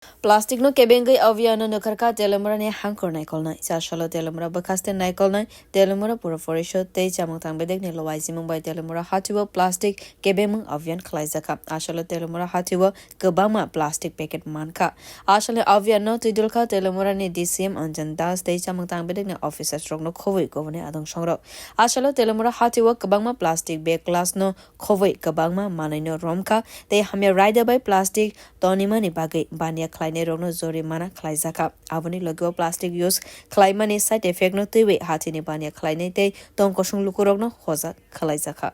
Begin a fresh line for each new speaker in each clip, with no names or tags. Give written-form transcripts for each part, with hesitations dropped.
Plastic no kebengmung abhiyan no karka Teliamura ni hangkor naikolnai sasalo Teliamura bakaste naikolnai Teliamura pura foresho tei chamang tangbedek ni lowaisimung bai Teliamura hatiwa plastic kebengmung abhiyan khwlaijakha asalo Teliamura hatiwa kebangma plastic packet manka asalo abhiyan no tidulkha Teliamura ni DCM Anjan Das tei chamang tangbedek ni officers rok no khowai gobone adong songrok asalo Teliamura hatiwa kebangma plastic bag glass no khowai kebangma manai no romka tei hamya rider bai plastic tonimani bagai bania khwlainai rokno jorimana khwlaijakha aboni logo plastic use khwlaimani side effect no teiwe hatini bania khwlainai tei tongkosung lukurokno hojak khwlaijakha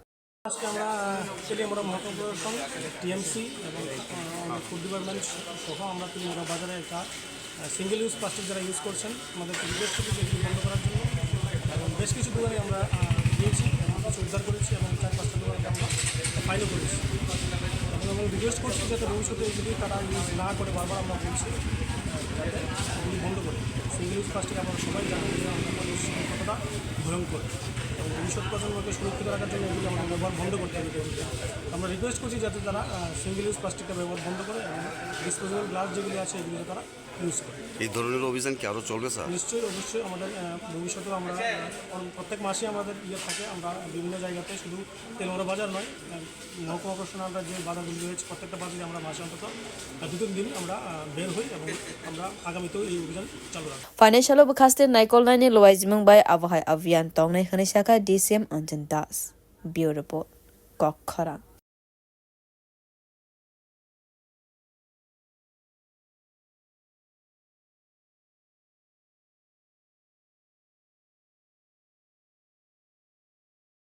আজকে আমরা তেলিয়ামুরা মহকুমা TMC এবং food department সহ আমরা তেলিয়ামুরা বাজারে একটা single use plastic যারা use করছেন আমাদের রিকোয়েস্ট করেছি এগুলি বন্ধ করার জন্য এবং বেশ কিছু দোকানে আমরা দিয়েছি এবং কিছু উদ্ধার করেছি এবং 4-5টা দোকানকে আমরা ফাইনও করেছি এবং রিকোয়েস্ট করছি যাতে ভবিষ্যতে এগুলি তারা ইউজ না করে বারবার আমরা বলছি যাতে এগুলি বন্ধ করে সিঙ্গেল ইউজ প্লাস্টিক আমরা সবাই জানি যে আমাদের কতটা ভয়ঙ্কর এবং ভবিষ্যৎ প্রজন্মকে সুরক্ষিত রাখার জন্য এগুলি আমাদের ব্যবহার বন্ধ করতে হবে আমরা রিকোয়েস্ট করছি যাতে তারা সিঙ্গেল ইউজ প্লাস্টিকটা ব্যবহার বন্ধ করে এবং ডিসপোজেবল গ্লাস যেগুলি আছে এগুলি তারা ইউজ করে।
এই ধরনের অভিযান কি আরও চলবে স্যার?
নিশ্চয়ই অবশ্যই আমাদের ভবিষ্যতেও আমরা প্রত্যেক মাসে আমাদের থাকে আমরা বিভিন্ন জায়গাতে শুধু তেলিয়ামুরা বাজার নয় মহকুমা প্রশাসন আমরা যে বাজারগুলি রয়েছে প্রত্যেকটা বাজারে আমরা মাসে অন্তত 2-3 দিন আমরা বের হই এবং আমরা আগামীতেও এই অভিযান চালু রাখব।
Financial bakaste naikolnai ni lowaisimung bai abhiyan tongnai khwlaijakha DCM Anjan Das Bureau Report Kokhara